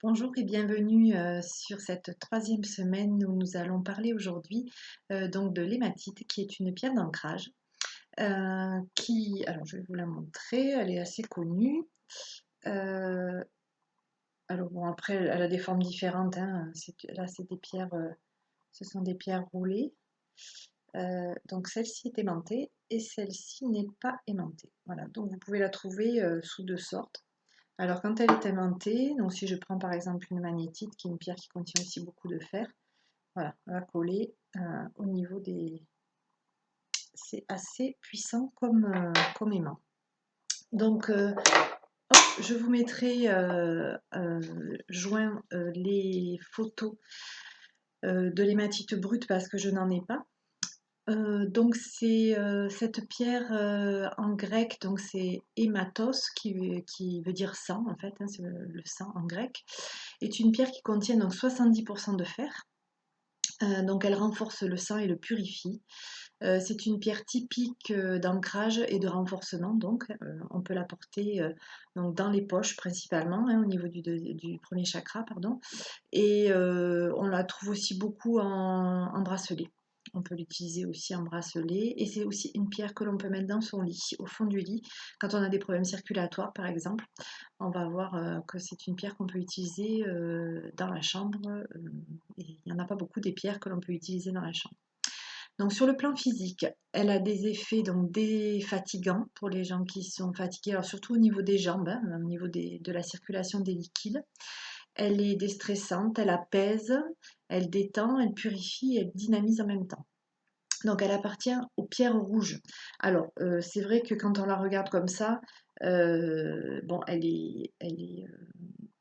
Bonjour et bienvenue sur cette troisième semaine où nous allons parler aujourd'hui donc de l'hématite qui est une pierre d'ancrage alors je vais vous la montrer, elle est assez connue. Euh, alors bon après elle a des formes différentes, hein. Là c'est des pierres, ce sont des pierres roulées. Donc celle-ci est aimantée et celle-ci n'est pas aimantée. Voilà, donc vous pouvez la trouver sous deux sortes. Alors quand elle est aimantée, donc si je prends par exemple une magnétite, qui est une pierre qui contient aussi beaucoup de fer, voilà, on va coller au niveau des... C'est assez puissant comme aimant. Donc je vous mettrai joint les photos de l'hématite brute parce que je n'en ai pas. Donc c'est cette pierre en grec, donc c'est hématos qui veut dire sang en fait, hein, c'est le sang en grec, est une pierre qui contient donc 70% de fer. Donc elle renforce le sang et le purifie. C'est une pierre typique d'ancrage et de renforcement, donc on peut la porter donc dans les poches principalement, hein, au niveau du premier chakra, pardon. Et on la trouve aussi beaucoup en bracelet. On peut l'utiliser aussi en bracelet. Et c'est aussi une pierre que l'on peut mettre dans son lit, au fond du lit. Quand on a des problèmes circulatoires, par exemple, on va voir que c'est une pierre qu'on peut utiliser dans la chambre. Et il n'y en a pas beaucoup des pierres que l'on peut utiliser dans la chambre. Donc sur le plan physique, elle a des effets donc défatigants pour les gens qui sont fatigués, alors surtout au niveau des jambes, hein, au niveau de la circulation des liquides. Elle est déstressante, elle apaise, elle détend, elle purifie, elle dynamise en même temps. Donc elle appartient aux pierres rouges. Alors c'est vrai que quand on la regarde comme ça, bon, elle est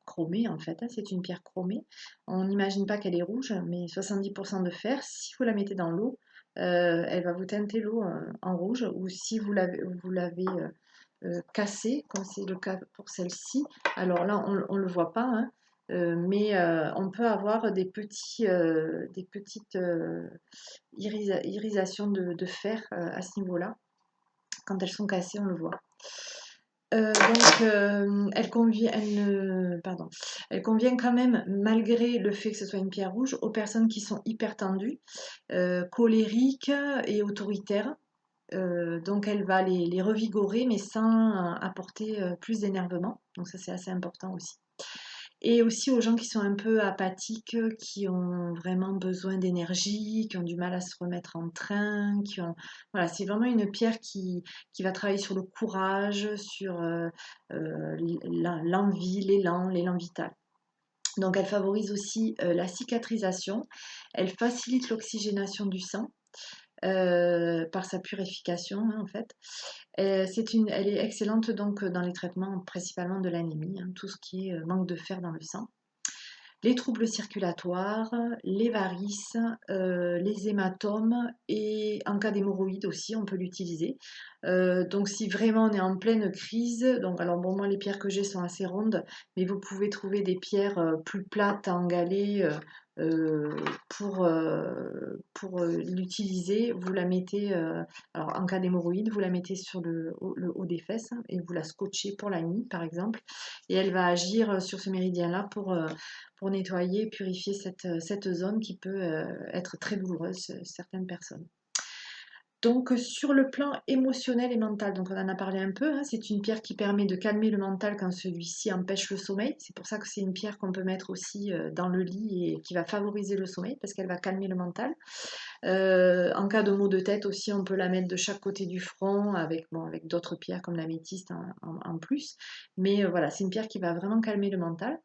chromée en fait, hein, c'est une pierre chromée. On n'imagine pas qu'elle est rouge, mais 70% de fer, si vous la mettez dans l'eau, elle va vous teinter l'eau en rouge, ou si vous l'avez cassée, comme c'est le cas pour celle-ci, alors là on ne le voit pas, hein, mais on peut avoir des petites irisations de fer à ce niveau-là. Quand elles sont cassées, on le voit. Elle convient quand même, malgré le fait que ce soit une pierre rouge, aux personnes qui sont hyper tendues, colériques et autoritaires. Donc elle va les revigorer, mais sans apporter plus d'énervement. Donc ça c'est assez important aussi. Et aussi aux gens qui sont un peu apathiques, qui ont vraiment besoin d'énergie, qui ont du mal à se remettre en train, qui ont... Voilà, c'est vraiment une pierre qui va travailler sur le courage, sur l'envie, l'élan vital. Donc elle favorise aussi la cicatrisation, elle facilite l'oxygénation du sang par sa purification, hein, en fait. Elle est excellente donc dans les traitements principalement de l'anémie, hein, tout ce qui est manque de fer dans le sang, les troubles circulatoires, les varices, les hématomes, et en cas d'hémorroïdes aussi, on peut l'utiliser. Donc si vraiment on est en pleine crise, donc alors bon, moi les pierres que j'ai sont assez rondes, mais vous pouvez trouver des pierres plus plates en galets euh, pour l'utiliser. Vous la mettez, alors en cas d'hémorroïdes, vous la mettez sur le haut des fesses, hein, et vous la scotchez pour la nuit par exemple, et elle va agir sur ce méridien-là pour nettoyer et purifier cette zone qui peut être très douloureuse certaines personnes. Donc sur le plan émotionnel et mental, donc on en a parlé un peu, hein, c'est une pierre qui permet de calmer le mental quand celui-ci empêche le sommeil. C'est pour ça que c'est une pierre qu'on peut mettre aussi dans le lit et qui va favoriser le sommeil parce qu'elle va calmer le mental. En cas de maux de tête aussi, on peut la mettre de chaque côté du front avec d'autres pierres comme l'améthyste en plus. Mais voilà, c'est une pierre qui va vraiment calmer le mental.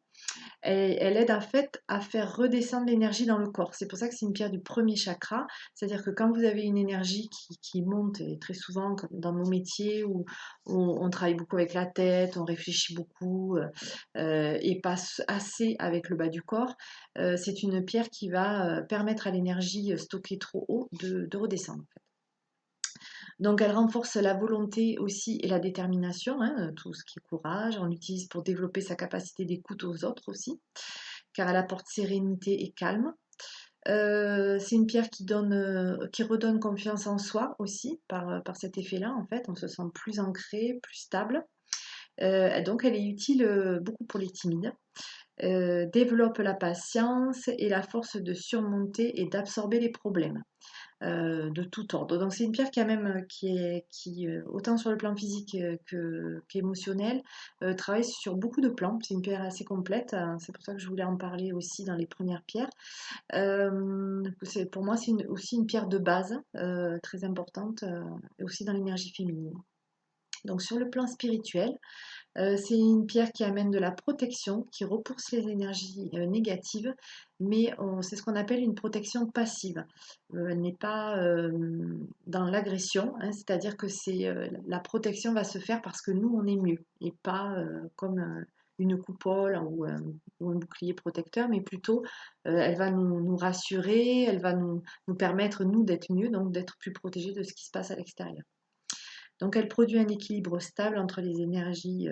Elle aide en fait à faire redescendre l'énergie dans le corps. C'est pour ça que c'est une pierre du premier chakra. C'est-à-dire que quand vous avez une énergie qui monte, et très souvent dans nos métiers où on travaille beaucoup avec la tête, on réfléchit beaucoup et pas assez avec le bas du corps, c'est une pierre qui va permettre à l'énergie stockée trop haut de redescendre. En fait. Donc elle renforce la volonté aussi et la détermination, hein, tout ce qui est courage. On l'utilise pour développer sa capacité d'écoute aux autres aussi, car elle apporte sérénité et calme. C'est une pierre qui redonne confiance en soi aussi par cet effet-là. En fait, on se sent plus ancré, plus stable. Donc elle est utile beaucoup pour les timides. Développe la patience et la force de surmonter et d'absorber les problèmes de tout ordre. Donc c'est une pierre qui a même autant sur le plan physique qu'émotionnel, travaille sur beaucoup de plans. C'est une pierre assez complète, hein. C'est pour ça que je voulais en parler aussi dans les premières pierres. Pour moi, c'est aussi une pierre de base très importante, et aussi dans l'énergie féminine. Donc sur le plan spirituel, c'est une pierre qui amène de la protection, qui repousse les énergies négatives, mais c'est ce qu'on appelle une protection passive. Elle n'est pas dans l'agression, hein, c'est-à-dire que la protection va se faire parce que nous, on est mieux, et pas comme une coupole ou un bouclier protecteur, mais plutôt elle va nous rassurer, elle va nous permettre, nous, d'être mieux, donc d'être plus protégés de ce qui se passe à l'extérieur. Donc elle produit un équilibre stable entre les énergies,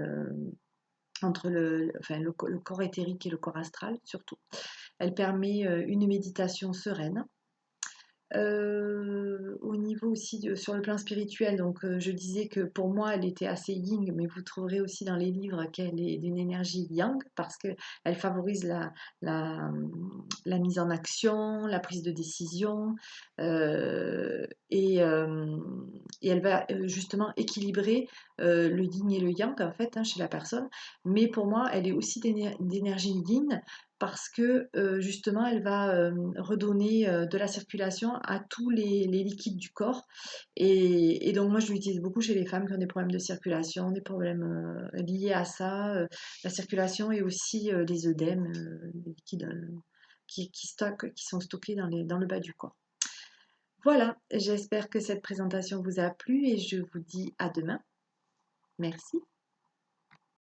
entre le corps éthérique et le corps astral surtout. Elle permet une méditation sereine. Au niveau aussi sur le plan spirituel, donc je disais que pour moi elle était assez yin, mais vous trouverez aussi dans les livres qu'elle est d'une énergie yang parce qu'elle favorise la, la mise en action, la prise de décision euh, et, euh, et elle va justement équilibrer le yin et le yang en fait, hein, chez la personne. Mais pour moi elle est aussi d'énergie yin parce que justement, elle va redonner de la circulation à tous les liquides du corps. Et donc, moi, je l'utilise beaucoup chez les femmes qui ont des problèmes de circulation, des problèmes liés à ça, la circulation et aussi les œdèmes, les liquides qui sont stockés dans le bas du corps. Voilà, j'espère que cette présentation vous a plu et je vous dis à demain. Merci.